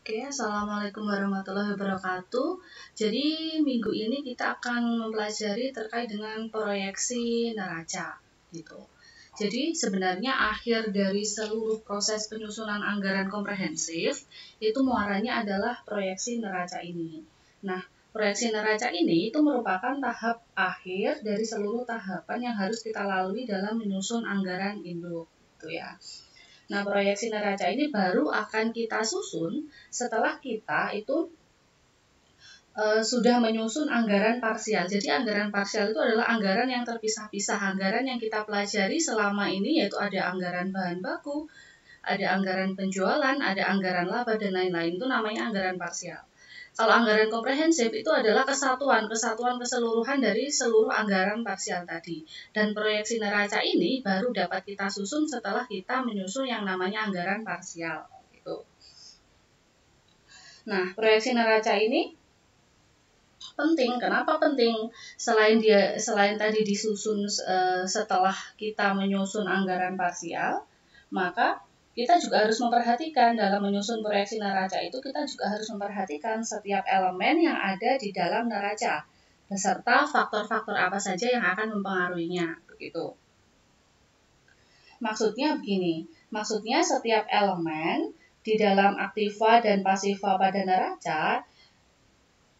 Oke, Assalamualaikum warahmatullahi wabarakatuh. Jadi, minggu ini kita akan mempelajari terkait dengan proyeksi neraca, gitu. Jadi, sebenarnya akhir dari seluruh proses penyusunan anggaran komprehensif, itu muaranya adalah proyeksi neraca ini. Nah, proyeksi neraca ini itu merupakan tahap akhir dari seluruh tahapan yang harus kita lalui dalam menyusun anggaran induk, gitu ya. Nah, proyeksi neraca ini baru akan kita susun setelah kita itu sudah menyusun anggaran parsial. Jadi anggaran parsial itu adalah anggaran yang terpisah-pisah, anggaran yang kita pelajari selama ini, yaitu ada anggaran bahan baku, ada anggaran penjualan, ada anggaran laba, dan lain-lain. Itu namanya anggaran parsial. Kalau anggaran komprehensif itu adalah kesatuan keseluruhan dari seluruh anggaran parsial tadi. Dan proyeksi neraca ini baru dapat kita susun setelah kita menyusun yang namanya anggaran parsial. Gitu. Nah, proyeksi neraca ini penting. Kenapa penting? Selain tadi disusun setelah kita menyusun anggaran parsial, maka kita juga harus memperhatikan dalam menyusun proyeksi neraca itu, kita juga harus memperhatikan setiap elemen yang ada di dalam neraca beserta faktor-faktor apa saja yang akan mempengaruhinya, begitu. Maksudnya begini, maksudnya setiap elemen di dalam aktiva dan pasiva pada neraca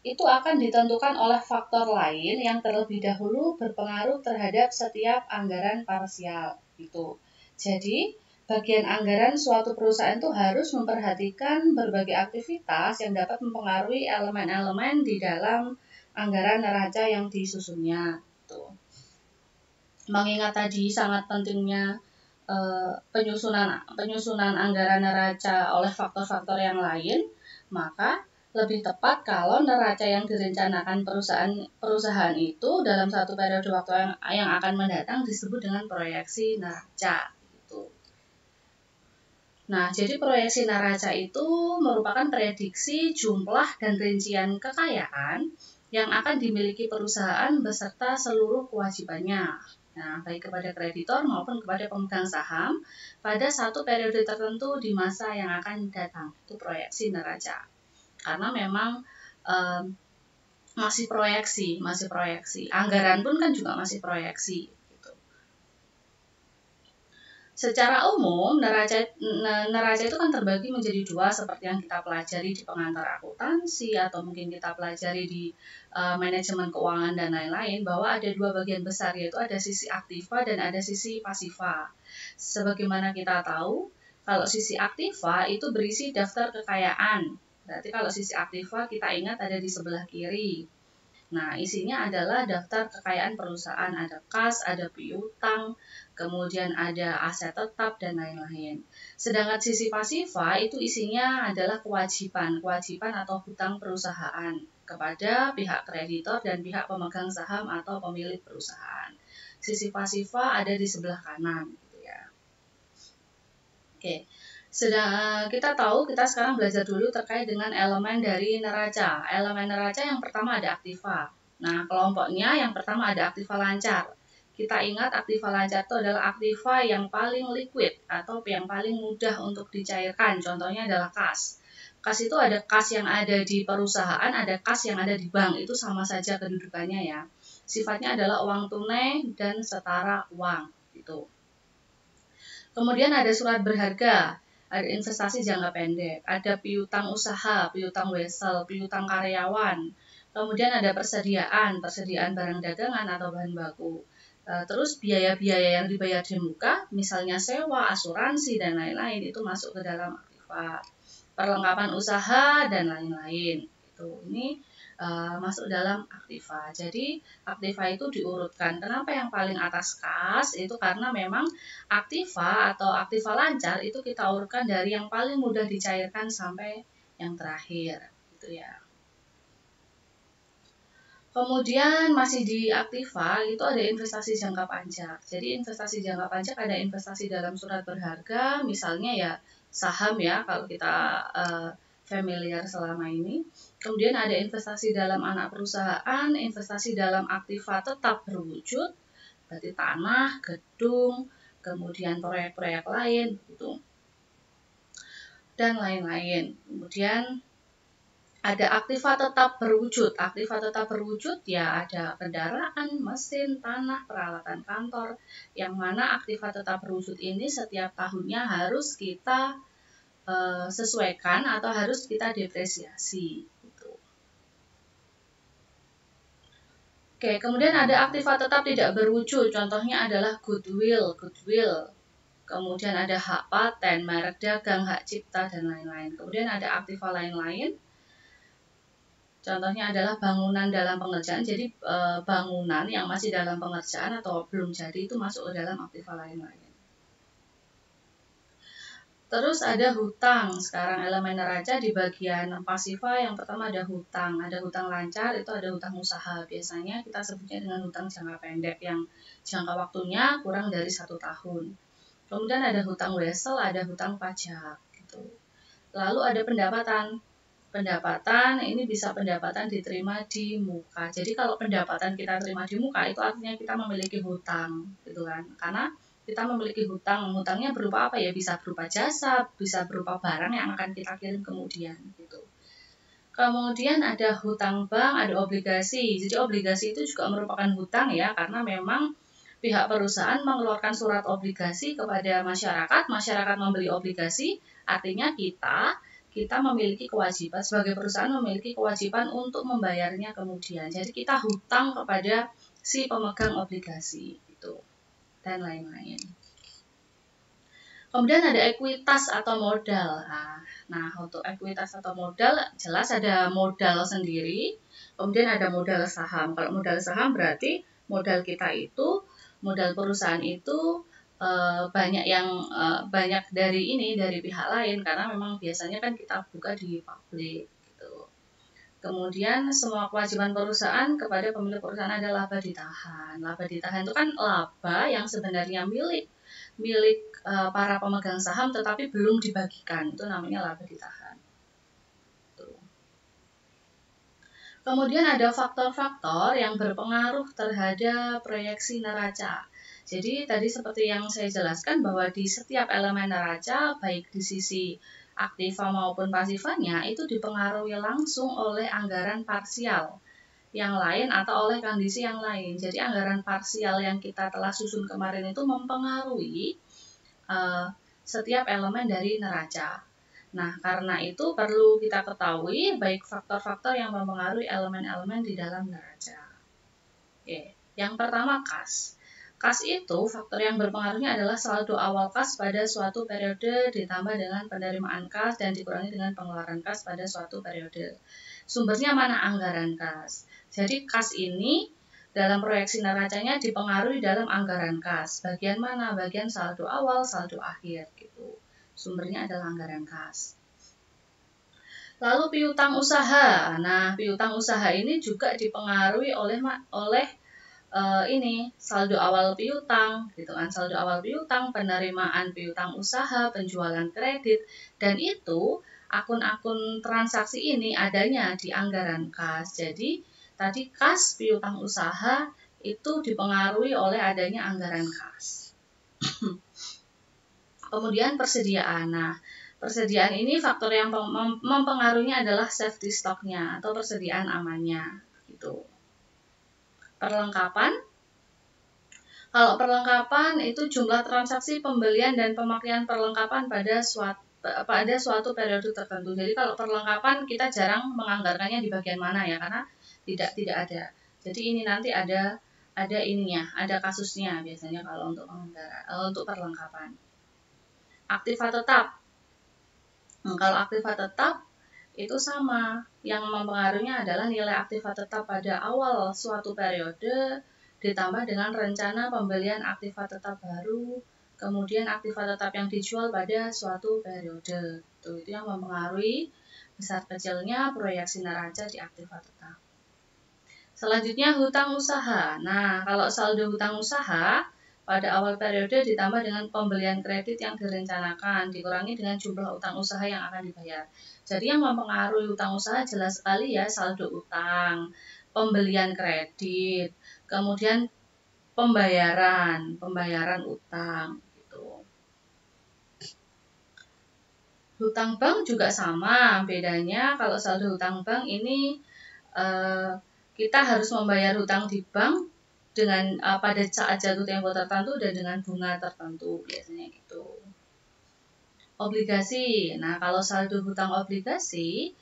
itu akan ditentukan oleh faktor lain yang terlebih dahulu berpengaruh terhadap setiap anggaran parsial, gitu. Jadi, bagian anggaran suatu perusahaan itu harus memperhatikan berbagai aktivitas yang dapat mempengaruhi elemen-elemen di dalam anggaran neraca yang disusunnya. Gitu. Mengingat tadi sangat pentingnya penyusunan anggaran neraca oleh faktor-faktor yang lain, maka lebih tepat kalau neraca yang direncanakan perusahaan itu dalam satu periode waktu yang akan mendatang disebut dengan proyeksi neraca. Nah, jadi proyeksi neraca itu merupakan prediksi jumlah dan rincian kekayaan yang akan dimiliki perusahaan beserta seluruh kewajibannya. Nah, baik kepada kreditor maupun kepada pemegang saham pada satu periode tertentu di masa yang akan datang. Itu proyeksi neraca. Karena memang masih proyeksi. Anggaran pun kan juga masih proyeksi. Secara umum, neraca itu kan terbagi menjadi dua seperti yang kita pelajari di pengantar akuntansi atau mungkin kita pelajari di manajemen keuangan dan lain-lain, bahwa ada dua bagian besar, yaitu ada sisi aktiva dan ada sisi pasiva. Sebagaimana kita tahu, kalau sisi aktiva itu berisi daftar kekayaan. Berarti kalau sisi aktiva kita ingat ada di sebelah kiri. Nah, isinya adalah daftar kekayaan perusahaan, ada kas, ada piutang, kemudian ada aset tetap, dan lain-lain. Sedangkan sisi pasiva itu isinya adalah kewajiban atau hutang perusahaan kepada pihak kreditor dan pihak pemegang saham atau pemilik perusahaan. Sisi pasiva ada di sebelah kanan, gitu ya. Oke. Kita tahu, kita sekarang belajar dulu terkait dengan elemen dari neraca. Elemen neraca yang pertama ada aktiva. Nah, kelompoknya yang pertama ada aktiva lancar. Kita ingat aktiva lancar itu adalah aktiva yang paling liquid atau yang paling mudah untuk dicairkan. Contohnya adalah kas. Kas itu ada kas yang ada di perusahaan, ada kas yang ada di bank. Itu sama saja kedudukannya ya. Sifatnya adalah uang tunai dan setara uang. Gitu. Kemudian ada surat berharga. Ada investasi jangka pendek, ada piutang usaha, piutang wesel, piutang karyawan. Kemudian ada persediaan barang dagangan atau bahan baku. Terus biaya-biaya yang dibayar di muka, misalnya sewa, asuransi, dan lain-lain, itu masuk ke dalam aktiva. Perlengkapan usaha, dan lain-lain. Ini masuk dalam aktiva. Jadi aktiva itu diurutkan. Kenapa yang paling atas kas? Itu karena memang aktiva atau aktiva lancar itu kita urutkan dari yang paling mudah dicairkan sampai yang terakhir, gitu ya. Kemudian masih di aktiva itu ada investasi jangka panjang. Jadi investasi jangka panjang ada investasi dalam surat berharga, misalnya ya saham ya kalau kita familiar selama ini. Kemudian ada investasi dalam anak perusahaan, investasi dalam aktiva tetap berwujud, berarti tanah, gedung, kemudian proyek-proyek lain gitu. dan lain-lain. Kemudian ada aktiva tetap berwujud. Aktiva tetap berwujud ya ada kendaraan, mesin, tanah, peralatan kantor. Yang mana aktiva tetap berwujud ini setiap tahunnya harus kita sesuaikan atau harus kita depresiasi. Gitu. Oke, kemudian ada aktiva tetap tidak berwujud. Contohnya adalah goodwill. Kemudian ada hak paten, merek dagang, hak cipta, dan lain-lain. Kemudian ada aktiva lain-lain. Contohnya adalah bangunan dalam pengerjaan. Jadi bangunan yang masih dalam pengerjaan atau belum jadi itu masuk ke dalam aktiva lain-lain. Terus ada hutang. Sekarang elemen neraca di bagian pasiva yang pertama ada hutang. Ada hutang lancar, itu ada hutang usaha. Biasanya kita sebutnya dengan hutang jangka pendek yang jangka waktunya kurang dari 1 tahun. Kemudian ada hutang wesel, ada hutang pajak. Gitu. Lalu ada pendapatan. Pendapatan ini bisa pendapatan diterima di muka. Jadi kalau pendapatan kita terima di muka itu artinya kita memiliki hutang, gitu kan? Karena kita memiliki hutang, hutangnya berupa apa ya? Bisa berupa jasa, bisa berupa barang yang akan kita kirim kemudian, gitu. Kemudian ada hutang bank, ada obligasi. Jadi obligasi itu juga merupakan hutang ya, karena memang pihak perusahaan mengeluarkan surat obligasi kepada masyarakat, masyarakat membeli obligasi, artinya kita memiliki kewajiban, sebagai perusahaan memiliki kewajiban untuk membayarnya kemudian. Jadi kita hutang kepada si pemegang obligasi itu dan lain-lain. Kemudian ada ekuitas atau modal. Nah, untuk ekuitas atau modal jelas ada modal sendiri, kemudian ada modal saham. Kalau modal saham berarti modal kita itu, modal perusahaan itu banyak dari pihak lain karena memang biasanya kan kita buka di publik gitu. Kemudian semua kewajiban perusahaan kepada pemilik perusahaan ada laba ditahan. Laba ditahan itu kan laba yang sebenarnya milik para pemegang saham tetapi belum dibagikan, itu namanya laba ditahan. Kemudian ada faktor-faktor yang berpengaruh terhadap proyeksi neraca. Jadi tadi seperti yang saya jelaskan bahwa di setiap elemen neraca, baik di sisi aktiva maupun pasifanya, itu dipengaruhi langsung oleh anggaran parsial yang lain atau oleh kondisi yang lain. Jadi anggaran parsial yang kita telah susun kemarin itu mempengaruhi setiap elemen dari neraca. Nah, karena itu perlu kita ketahui baik faktor-faktor yang mempengaruhi elemen-elemen di dalam neraca. Oke. Yang pertama kas. Kas itu faktor yang berpengaruhnya adalah saldo awal kas pada suatu periode ditambah dengan penerimaan kas dan dikurangi dengan pengeluaran kas pada suatu periode. Sumbernya mana? Anggaran kas. Jadi kas ini dalam proyeksi neracanya dipengaruhi dalam anggaran kas. Bagian mana? Bagian saldo awal, saldo akhir gitu. Sumbernya adalah anggaran kas. Lalu piutang usaha. Nah, piutang usaha ini juga dipengaruhi oleh saldo awal piutang, gitu kan? Saldo awal piutang, penerimaan piutang usaha, penjualan kredit, dan itu akun-akun transaksi ini adanya di anggaran kas. Jadi, tadi kas piutang usaha itu dipengaruhi oleh adanya anggaran kas. Kemudian persediaan. Nah, persediaan ini faktor yang mempengaruhinya adalah safety stocknya atau persediaan amannya. Gitu. Perlengkapan. Kalau perlengkapan itu jumlah transaksi pembelian dan pemakaian perlengkapan pada suatu periode tertentu. Jadi kalau perlengkapan kita jarang menganggarkannya di bagian mana ya, karena tidak ada. Jadi ini nanti ada ininya, ada kasusnya biasanya kalau untuk perlengkapan. Aktiva tetap. Kalau aktiva tetap itu sama, yang mempengaruhinya adalah nilai aktiva tetap pada awal suatu periode ditambah dengan rencana pembelian aktiva tetap baru, kemudian aktiva tetap yang dijual pada suatu periode. Itu yang mempengaruhi besar kecilnya proyeksi neraca di aktiva tetap. Selanjutnya hutang usaha. Nah, kalau saldo hutang usaha pada awal periode ditambah dengan pembelian kredit yang direncanakan, dikurangi dengan jumlah utang usaha yang akan dibayar. Jadi yang mempengaruhi utang usaha jelas sekali ya saldo utang, pembelian kredit, kemudian pembayaran utang gitu. Hutang bank juga sama, bedanya kalau saldo hutang bank ini kita harus membayar hutang di bank dengan pada saat jatuh tempo tertentu dan dengan bunga tertentu biasanya gitu. Obligasi. Nah, kalau saldo hutang obligasi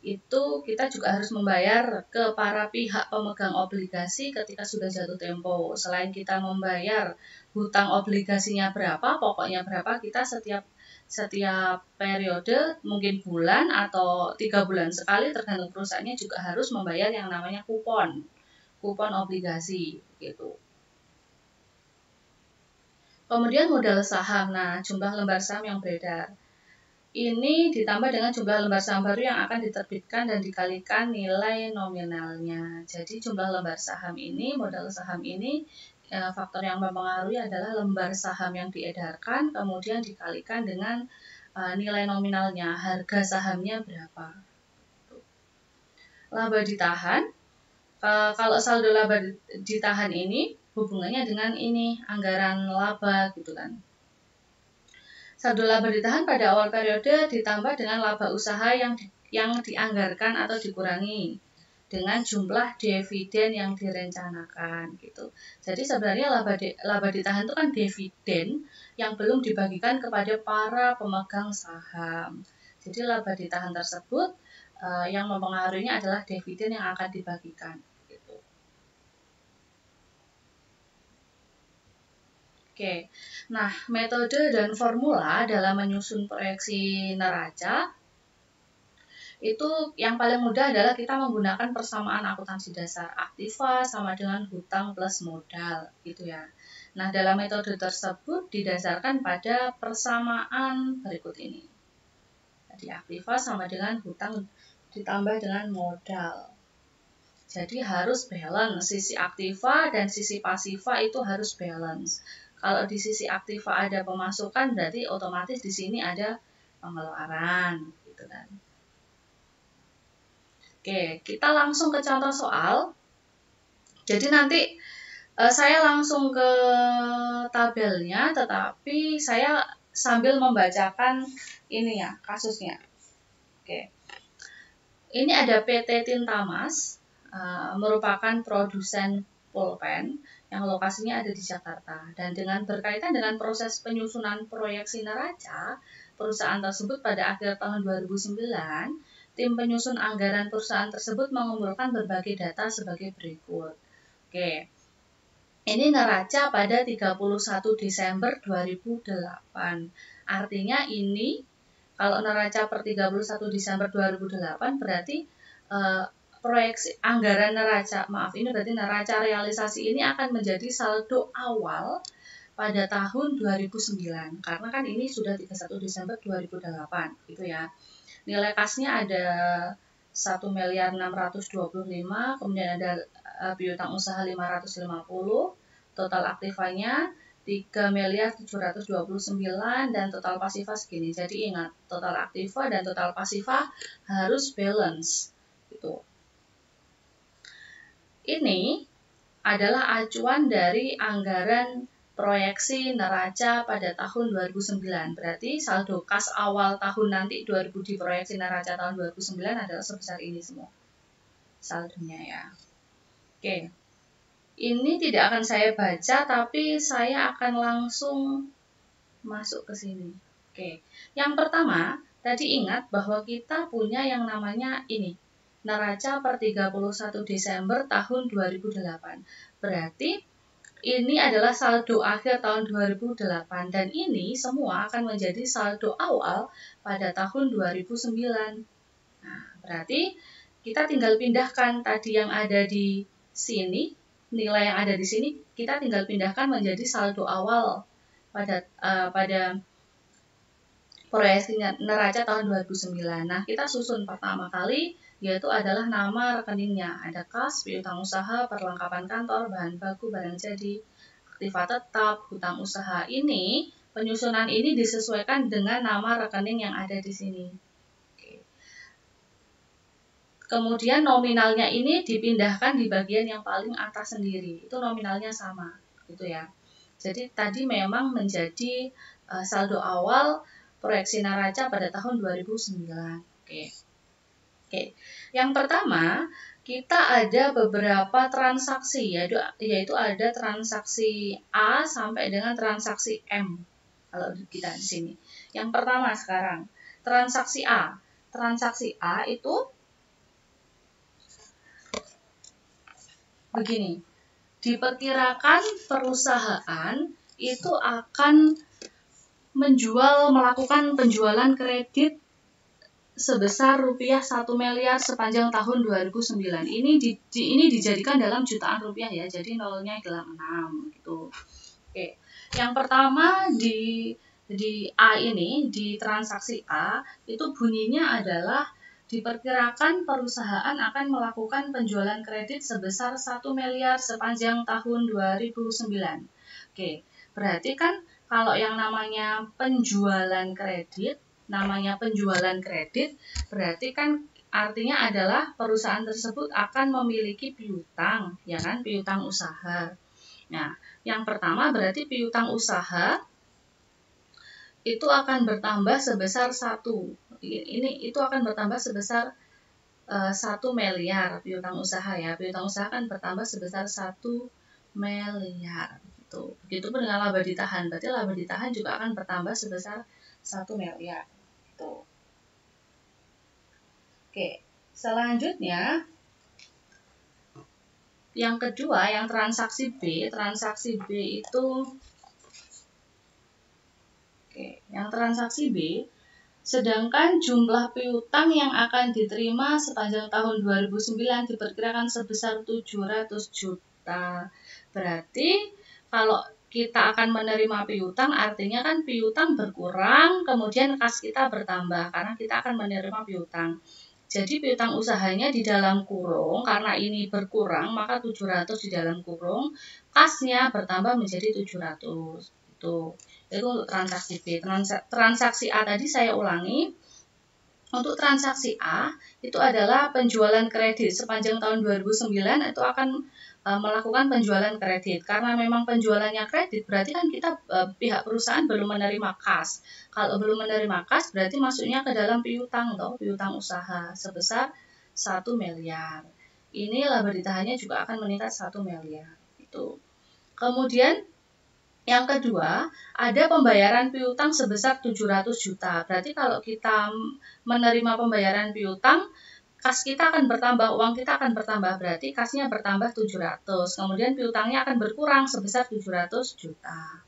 itu kita juga harus membayar ke para pihak pemegang obligasi ketika sudah jatuh tempo. Selain kita membayar hutang obligasinya berapa, pokoknya berapa, kita setiap periode, mungkin bulan atau 3 bulan sekali tergantung perusahaannya, juga harus membayar yang namanya kupon obligasi gitu. Kemudian modal saham. Nah, jumlah lembar saham yang beredar ini ditambah dengan jumlah lembar saham baru yang akan diterbitkan dan dikalikan nilai nominalnya. Jadi jumlah lembar saham ini, modal saham ini, faktor yang mempengaruhi adalah lembar saham yang diedarkan, kemudian dikalikan dengan nilai nominalnya, harga sahamnya berapa. Laba ditahan, kalau saldo laba ditahan ini hubungannya dengan ini, anggaran laba gitu kan. Saldo laba ditahan pada awal periode ditambah dengan laba usaha yang dianggarkan atau dikurangi dengan jumlah dividen yang direncanakan gitu. Jadi sebenarnya laba ditahan itu kan dividen yang belum dibagikan kepada para pemegang saham. Jadi laba ditahan tersebut yang mempengaruhinya adalah dividen yang akan dibagikan. Oke, nah metode dan formula dalam menyusun proyeksi neraca itu yang paling mudah adalah kita menggunakan persamaan akuntansi dasar. Aktiva sama dengan hutang plus modal gitu ya. Nah, dalam metode tersebut didasarkan pada persamaan berikut ini. Jadi aktiva sama dengan hutang ditambah dengan modal. Jadi harus balance, sisi aktiva dan sisi pasiva itu harus balance. Kalau di sisi aktiva ada pemasukan, berarti otomatis di sini ada pengeluaran, gitu kan. Oke, kita langsung ke contoh soal. Jadi nanti saya langsung ke tabelnya, tetapi saya sambil membacakan ini ya, kasusnya. Oke, ini ada PT Tintamas, merupakan produsen pulpen yang lokasinya ada di Jakarta, dan dengan berkaitan dengan proses penyusunan proyeksi neraca perusahaan tersebut pada akhir tahun 2009, tim penyusun anggaran perusahaan tersebut mengumpulkan berbagai data sebagai berikut. Oke, ini neraca pada 31 Desember 2008. Artinya ini kalau neraca per 31 Desember 2008 berarti proyeksi anggaran neraca, ini berarti neraca realisasi ini akan menjadi saldo awal pada tahun 2009, karena kan ini sudah 31 Desember 2008 gitu ya. Nilai kasnya ada 1.625.000.000, kemudian ada piutang usaha 550, total aktivanya 3.729.000.000 dan total pasifa segini. Jadi ingat, total aktiva dan total pasifa harus balance gitu. Ini adalah acuan dari anggaran proyeksi neraca pada tahun 2009. Berarti saldo kas awal tahun nanti 2000 diproyeksi neraca tahun 2009 adalah sebesar ini semua saldonya ya. Oke. Ini tidak akan saya baca, tapi saya akan langsung masuk ke sini. Oke. Yang pertama, tadi ingat bahwa kita punya yang namanya ini, neraca per 31 Desember tahun 2008. Berarti ini adalah saldo akhir tahun 2008 dan ini semua akan menjadi saldo awal pada tahun 2009. Nah, berarti kita tinggal pindahkan tadi yang ada di sini, nilai yang ada di sini kita tinggal pindahkan menjadi saldo awal pada proyeksi neraca tahun 2009. Nah, kita susun pertama kali yaitu adalah nama rekeningnya. Ada kas, piutang usaha, perlengkapan kantor, bahan baku, barang jadi, aktiva tetap, hutang usaha. Ini, penyusunan ini disesuaikan dengan nama rekening yang ada di sini. Oke. Kemudian nominalnya ini dipindahkan di bagian yang paling atas sendiri. Itu nominalnya sama, gitu ya. Jadi tadi memang menjadi saldo awal proyeksi neraca pada tahun 2009. Oke. Yang pertama, kita ada beberapa transaksi, yaitu ada transaksi A sampai dengan transaksi M. Kalau kita di sini. Yang pertama sekarang, transaksi A. Transaksi A itu begini. Diperkirakan perusahaan itu akan melakukan penjualan kredit sebesar rupiah 1 miliar sepanjang tahun 2009. Ini dijadikan dalam jutaan rupiah ya, jadi nolnya adalah 6 gitu. Oke. Yang pertama di A ini, di transaksi A, itu bunyinya adalah diperkirakan perusahaan akan melakukan penjualan kredit sebesar 1 miliar sepanjang tahun 2009. Oke, berarti kan kalau yang namanya penjualan kredit, berarti kan artinya adalah perusahaan tersebut akan memiliki piutang, ya kan, piutang usaha. Nah, yang pertama berarti piutang usaha itu akan bertambah sebesar 1. Itu akan bertambah sebesar 1 miliar piutang usaha ya. Piutang usaha kan bertambah sebesar 1 miliar. Begitupun dengan laba ditahan. Berarti laba ditahan juga akan bertambah sebesar 1 miliar. Gitu. Oke, selanjutnya yang kedua, yang transaksi B. Transaksi B itu yang transaksi B, sedangkan jumlah piutang yang akan diterima sepanjang tahun 2009 diperkirakan sebesar 700 juta. Berarti kalau kita akan menerima piutang, artinya kan piutang berkurang, kemudian kas kita bertambah, karena kita akan menerima piutang. Jadi piutang usahanya di dalam kurung, karena ini berkurang, maka 700 di dalam kurung, kasnya bertambah menjadi 700. Itu untuk transaksi B. Transaksi A tadi saya ulangi. Untuk transaksi A, itu adalah penjualan kredit. Sepanjang tahun 2009 itu akan melakukan penjualan kredit. Karena memang penjualannya kredit, berarti kan kita pihak perusahaan belum menerima kas. Kalau belum menerima kas, berarti masuknya ke dalam piutang, piutang usaha sebesar 1 miliar. Ini laba ditahannya juga akan meningkat 1 miliar. Itu. Kemudian yang kedua, ada pembayaran piutang sebesar 700 juta. Berarti kalau kita menerima pembayaran piutang, kas kita akan bertambah, uang kita akan bertambah. Berarti kasnya bertambah 700. Kemudian piutangnya akan berkurang sebesar 700 juta.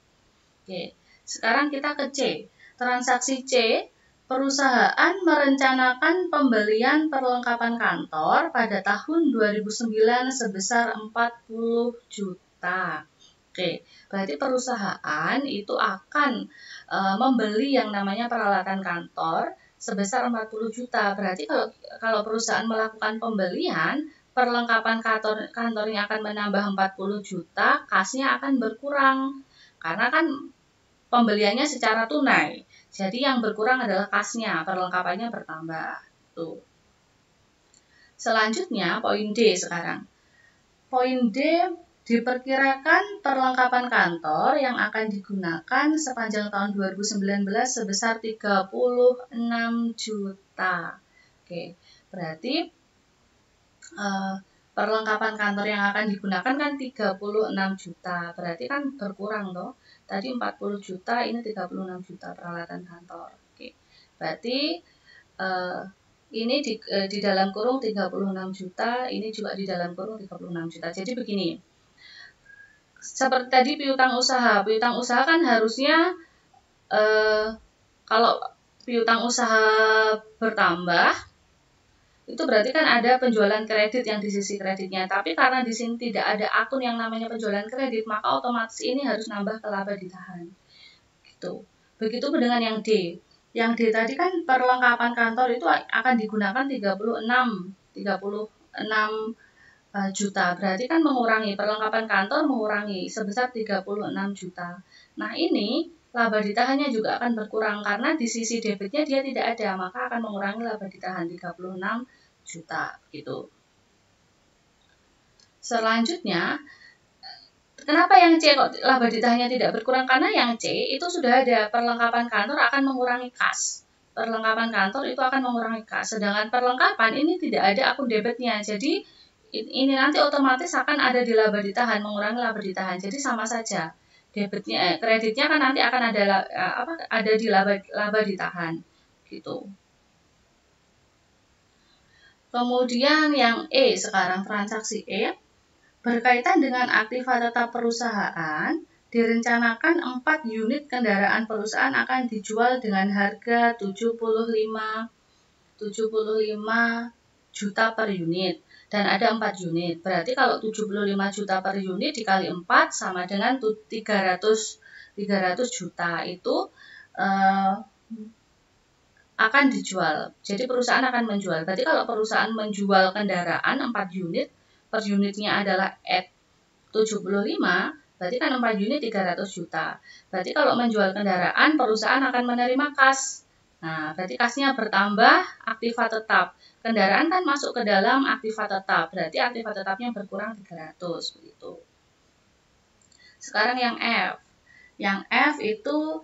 Oke, sekarang kita ke C. Transaksi C, perusahaan merencanakan pembelian perlengkapan kantor pada tahun 2009 sebesar 40 juta. Oke, berarti perusahaan itu akan membeli yang namanya peralatan kantor sebesar 40 juta. Berarti kalau perusahaan melakukan pembelian, perlengkapan kantornya akan menambah 40 juta, kasnya akan berkurang. Karena kan pembeliannya secara tunai. Jadi yang berkurang adalah kasnya, perlengkapannya bertambah. Tuh. Selanjutnya, poin D sekarang. Poin D, diperkirakan perlengkapan kantor yang akan digunakan sepanjang tahun 2019 sebesar 36 juta. Oke, berarti perlengkapan kantor yang akan digunakan kan 36 juta. Berarti kan berkurang toh. Tadi 40 juta, ini 36 juta peralatan kantor. Oke. Berarti ini di dalam kurung 36 juta, ini juga di dalam kurung 36 juta. Jadi begini. Seperti tadi piutang usaha kan harusnya kalau piutang usaha bertambah itu berarti kan ada penjualan kredit yang di sisi kreditnya. Tapi karena di sini tidak ada akun yang namanya penjualan kredit, maka otomatis ini harus nambah ke laba ditahan. Gitu. Begitu dengan yang D. Yang D tadi kan perlengkapan kantor itu akan digunakan 36 juta. Berarti kan mengurangi, perlengkapan kantor mengurangi sebesar 36 juta. Nah ini laba ditahannya juga akan berkurang karena di sisi debitnya dia tidak ada, maka akan mengurangi laba ditahan 36 juta gitu. Selanjutnya Kenapa yang C kok laba ditahannya tidak berkurang? Karena yang C itu sudah ada perlengkapan kantor akan mengurangi kas. Perlengkapan kantor itu akan mengurangi kas. Sedangkan perlengkapan ini tidak ada akun debitnya. Jadi ini nanti otomatis akan ada di laba ditahan, mengurangi laba ditahan. Jadi sama saja. Debitnya, kreditnya kan nanti akan ada di laba ditahan gitu. Kemudian yang E sekarang, transaksi E. Berkaitan dengan aktiva tetap perusahaan, direncanakan 4 unit kendaraan perusahaan akan dijual dengan harga 75 juta per unit. Dan ada 4 unit. Berarti kalau 75 juta per unit dikali 4 sama dengan 300 juta. Itu akan dijual. Jadi perusahaan akan menjual. Berarti kalau perusahaan menjual kendaraan 4 unit, per unitnya adalah 75, berarti kan 4 unit 300 juta. Berarti kalau menjual kendaraan, perusahaan akan menerima kas. Nah, berarti kasnya bertambah, aktiva tetap. Kendaraan kan masuk ke dalam aktiva tetap, berarti aktiva tetapnya berkurang 300, begitu. Sekarang yang F. Yang F itu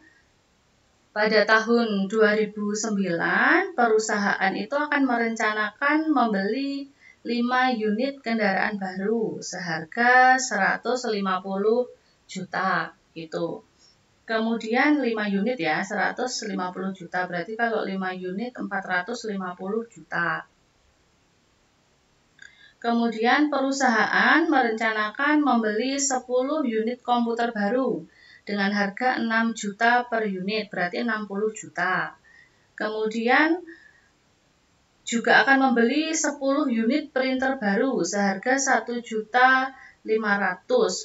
pada tahun 2009, perusahaan itu akan merencanakan membeli 5 unit kendaraan baru seharga 150 juta gitu. Kemudian 5 unit ya, 150 juta. Berarti kalau 5 unit 450 juta. Kemudian perusahaan merencanakan membeli 10 unit komputer baru dengan harga 6 juta per unit, berarti 60 juta. Kemudian juga akan membeli 10 unit printer baru seharga 1.500.000,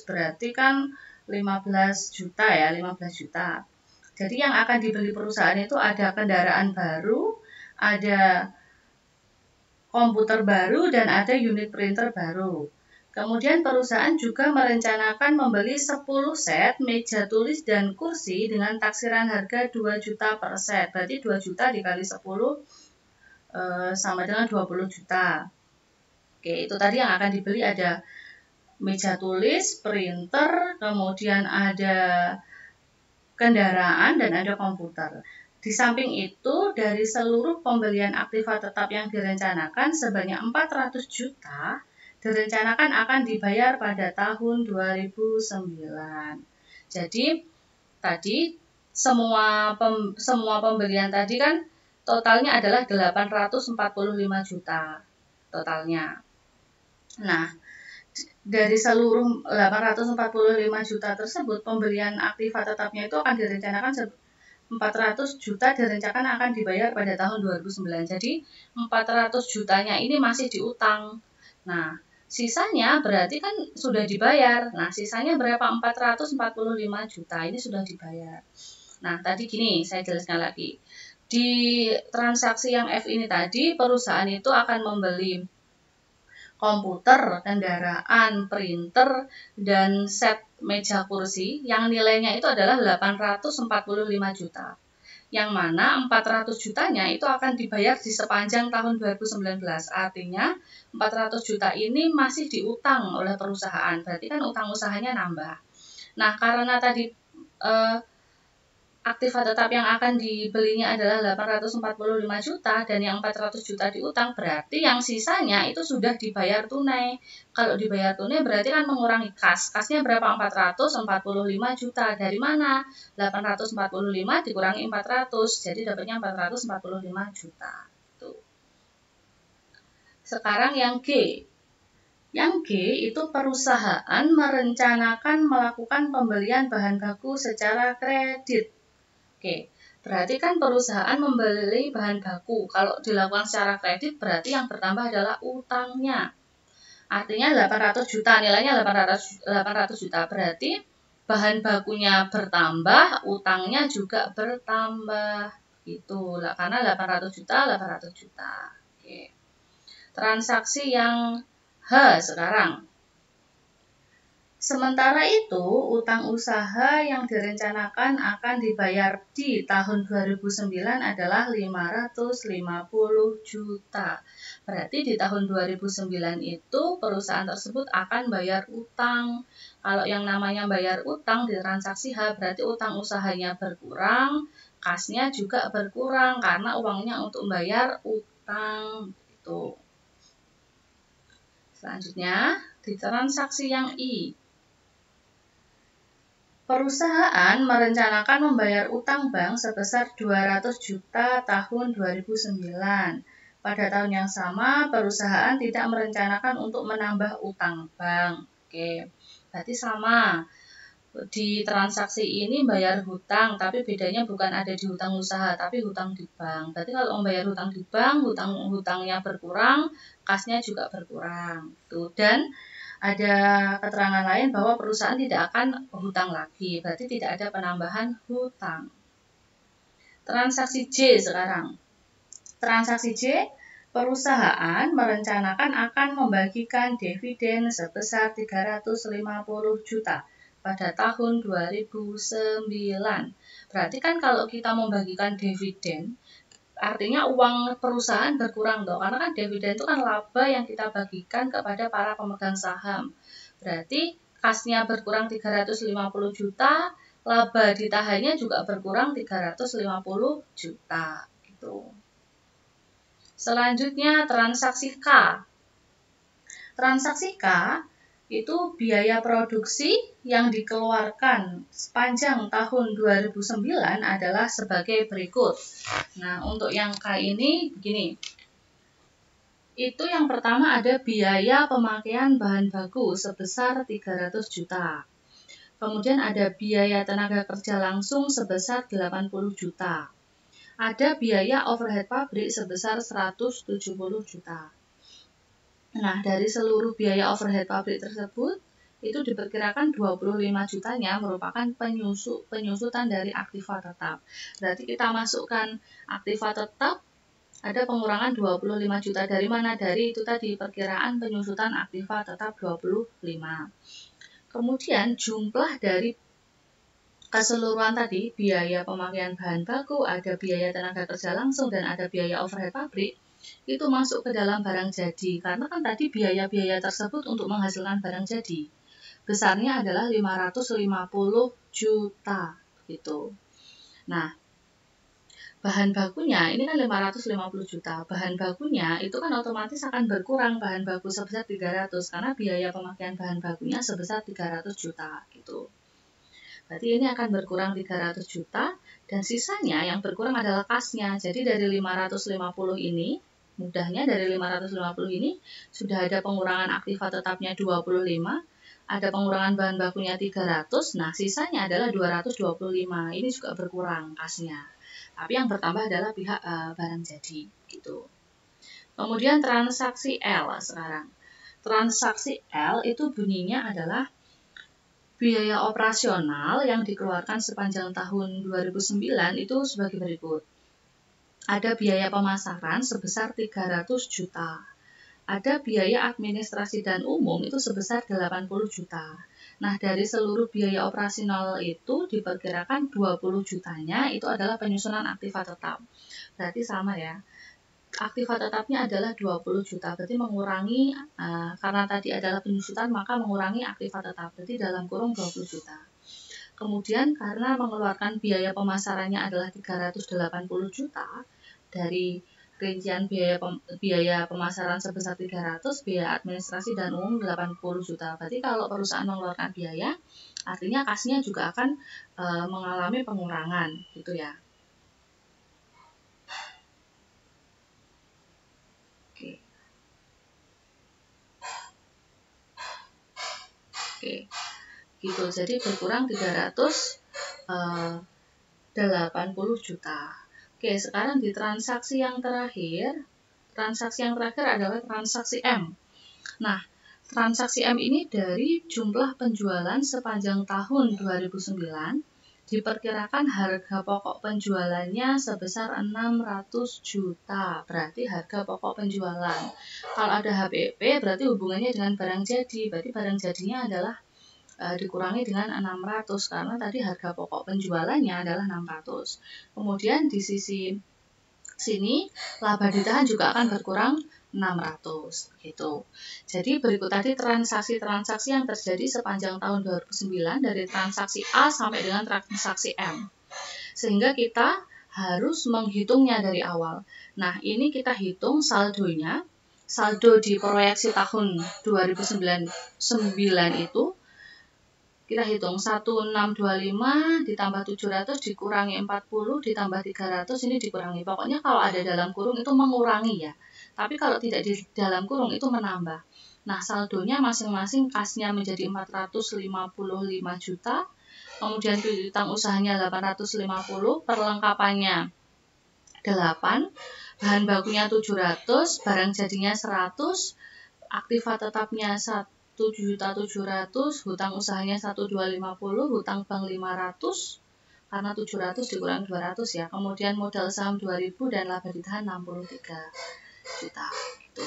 berarti kan 15 juta ya, 15 juta. Jadi yang akan dibeli perusahaan itu ada kendaraan baru, ada komputer baru, dan ada unit printer baru. Kemudian perusahaan juga merencanakan membeli 10 set meja tulis dan kursi dengan taksiran harga 2 juta per set. Berarti 2 juta dikali 10 sama dengan 20 juta. Oke, itu tadi yang akan dibeli ada meja tulis, printer, kemudian ada kendaraan, dan ada komputer. Di samping itu, dari seluruh pembelian aktiva tetap yang direncanakan sebanyak 400 juta direncanakan akan dibayar pada tahun 2009. Jadi, tadi semua pembelian tadi kan totalnya adalah 845 juta totalnya. Nah, dari seluruh 845 juta tersebut, pembelian aktiva tetapnya itu akan direncanakan 400 juta direncanakan akan dibayar pada tahun 2009. Jadi 400 jutanya ini masih diutang. Nah, sisanya berarti kan sudah dibayar. Nah, sisanya berapa? 445 juta ini sudah dibayar. Nah, tadi gini, saya jelaskan lagi. Di transaksi yang F ini tadi, perusahaan itu akan membeli komputer, kendaraan, printer, dan set meja kursi yang nilainya itu adalah 845 juta. Yang mana 400 jutanya itu akan dibayar di sepanjang tahun 2019. Artinya 400 juta ini masih diutang oleh perusahaan. Berarti kan utang usahanya nambah. Nah, karena tadi aktiva tetap yang akan dibelinya adalah 845 juta dan yang 400 juta diutang, berarti yang sisanya itu sudah dibayar tunai. Kalau dibayar tunai berarti kan mengurangi kas. Kasnya berapa? 445 juta. Dari mana? 845 dikurangi 400, jadi dapatnya 445 juta. Tuh. Sekarang yang G. Yang G itu perusahaan merencanakan melakukan pembelian bahan baku secara kredit. Oke, berarti kan perusahaan membeli bahan baku. Kalau dilakukan secara kredit, berarti yang bertambah adalah utangnya. Artinya 800 juta, nilainya 800 juta. Berarti bahan bakunya bertambah, utangnya juga bertambah. Itu karena 800 juta, 800 juta. Oke. Transaksi yang H sekarang. Sementara itu, utang usaha yang direncanakan akan dibayar di tahun 2009 adalah 550 juta. Berarti di tahun 2009 itu perusahaan tersebut akan bayar utang. Kalau yang namanya bayar utang di transaksi H, berarti utang usahanya berkurang, kasnya juga berkurang karena uangnya untuk bayar utang. Itu. Selanjutnya, di transaksi yang I. Perusahaan merencanakan membayar utang bank sebesar 200 juta tahun 2009. Pada tahun yang sama, perusahaan tidak merencanakan untuk menambah utang bank. Oke, berarti sama. Di transaksi ini bayar hutang, tapi bedanya bukan ada di hutang usaha, tapi hutang di bank. Berarti kalau membayar hutang di bank, hutangnya berkurang, kasnya juga berkurang. Dan ada keterangan lain bahwa perusahaan tidak akan hutang lagi, berarti tidak ada penambahan hutang. Transaksi J sekarang. Transaksi J, perusahaan merencanakan akan membagikan dividen sebesar 350 juta pada tahun 2009. Berarti kan kalau kita membagikan dividen, artinya uang perusahaan berkurang dong, karena kan dividen itu kan laba yang kita bagikan kepada para pemegang saham. Berarti kasnya berkurang 350 juta, laba ditahannya juga berkurang 350 juta gitu. Selanjutnya transaksi K. Transaksi K itu biaya produksi yang dikeluarkan sepanjang tahun 2009 adalah sebagai berikut. Nah, untuk yang K ini begini. Itu yang pertama ada biaya pemakaian bahan baku sebesar 300 juta. Kemudian ada biaya tenaga kerja langsung sebesar 80 juta. Ada biaya overhead pabrik sebesar 170 juta. Nah, dari seluruh biaya overhead pabrik tersebut, itu diperkirakan 25 jutanya merupakan penyusutan dari aktiva tetap. Berarti kita masukkan aktiva tetap, ada pengurangan 25 juta dari mana? Dari itu tadi, perkiraan penyusutan aktiva tetap 25. Kemudian jumlah dari keseluruhan tadi, biaya pemakaian bahan baku, ada biaya tenaga kerja langsung, dan ada biaya overhead pabrik, itu masuk ke dalam barang jadi. Karena kan tadi biaya-biaya tersebut untuk menghasilkan barang jadi. Besarnya adalah 550 juta gitu. Nah, bahan bakunya ini kan 550 juta. Bahan bakunya itu kan otomatis akan berkurang bahan baku sebesar 300 karena biaya pemakaian bahan bakunya sebesar 300 juta gitu. Berarti ini akan berkurang 300 juta dan sisanya yang berkurang adalah kasnya. Jadi dari 550 ini, mudahnya dari 550 ini sudah ada pengurangan aktiva tetapnya 25, ada pengurangan bahan bakunya 300, nah sisanya adalah 225. Ini juga berkurang kasnya. Tapi yang bertambah adalah pihak barang jadi gitu. Kemudian transaksi L sekarang. Transaksi L itu bunyinya adalah biaya operasional yang dikeluarkan sepanjang tahun 2009 itu sebagai berikut. Ada biaya pemasaran sebesar 300 juta. Ada biaya administrasi dan umum itu sebesar 80 juta. Nah, dari seluruh biaya operasional itu diperkirakan 20 jutanya itu adalah penyusunan aktiva tetap. Berarti sama ya. Aktiva tetapnya adalah 20 juta, berarti mengurangi, karena tadi adalah penyusutan, maka mengurangi aktiva tetap, berarti dalam kurung 20 juta. Kemudian karena mengeluarkan biaya pemasarannya adalah 380 juta, dari rincian biaya pemasaran sebesar 300, biaya administrasi dan umum 80 juta. Berarti kalau perusahaan mengeluarkan biaya, artinya kasnya juga akan mengalami pengurangan, gitu ya. Oke, gitu. Jadi berkurang 380 juta. Oke, sekarang di transaksi yang terakhir. Transaksi yang terakhir adalah transaksi M. Nah, transaksi M ini dari jumlah penjualan sepanjang tahun 2009 diperkirakan harga pokok penjualannya sebesar 600 juta. Berarti harga pokok penjualan. Kalau ada HPP berarti hubungannya dengan barang jadi. Berarti barang jadinya adalah dikurangi dengan 600 karena tadi harga pokok penjualannya adalah 600. Kemudian di sisi sini laba ditahan juga akan berkurang 600 gitu. Jadi berikut tadi transaksi-transaksi yang terjadi sepanjang tahun 2009 dari transaksi A sampai dengan transaksi M. Sehingga kita harus menghitungnya dari awal. Nah, ini kita hitung saldonya. Saldo di proyeksi tahun 2009 itu kita hitung 1625 ditambah 700 dikurangi 40 ditambah 300 ini dikurangi. Pokoknya kalau ada dalam kurung itu mengurangi ya. Tapi kalau tidak di dalam kurung itu menambah. Nah, saldonya masing-masing kasnya menjadi 455 juta. Kemudian piutang usahanya 850, perlengkapannya 8, bahan bakunya 700, barang jadinya 100, aktiva tetapnya 1.700.000, hutang usahanya 1.250, hutang bank 500 karena 700 dikurangi 200 ya. Kemudian modal saham 2.000 dan laba ditahan 63 juta gitu.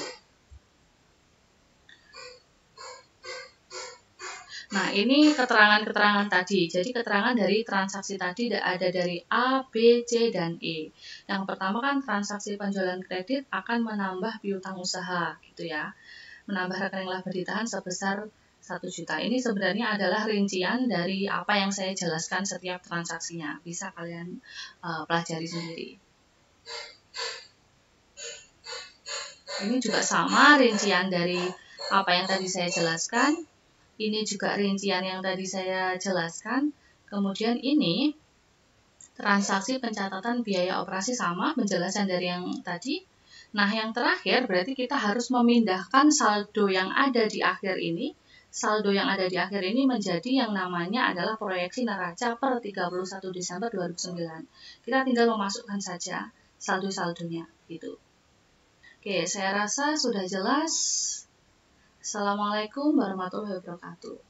Nah, ini keterangan-keterangan tadi. Jadi keterangan dari transaksi tadi ada dari A, B, C, dan E. Yang pertama kan transaksi penjualan kredit akan menambah piutang usaha gitu ya. Menambah rekening laba ditahan sebesar 1 juta. Ini sebenarnya adalah rincian dari apa yang saya jelaskan setiap transaksinya. Bisa kalian pelajari sendiri. Ini juga sama rincian dari apa yang tadi saya jelaskan. Ini juga rincian yang tadi saya jelaskan. Kemudian ini transaksi pencatatan biaya operasi sama penjelasan dari yang tadi. Nah, yang terakhir berarti kita harus memindahkan saldo yang ada di akhir ini. Saldo yang ada di akhir ini menjadi yang namanya adalah proyeksi neraca per 31 Desember 2009. Kita tinggal memasukkan saja saldo-saldonya gitu. Oke, saya rasa sudah jelas. Assalamualaikum warahmatullahi wabarakatuh.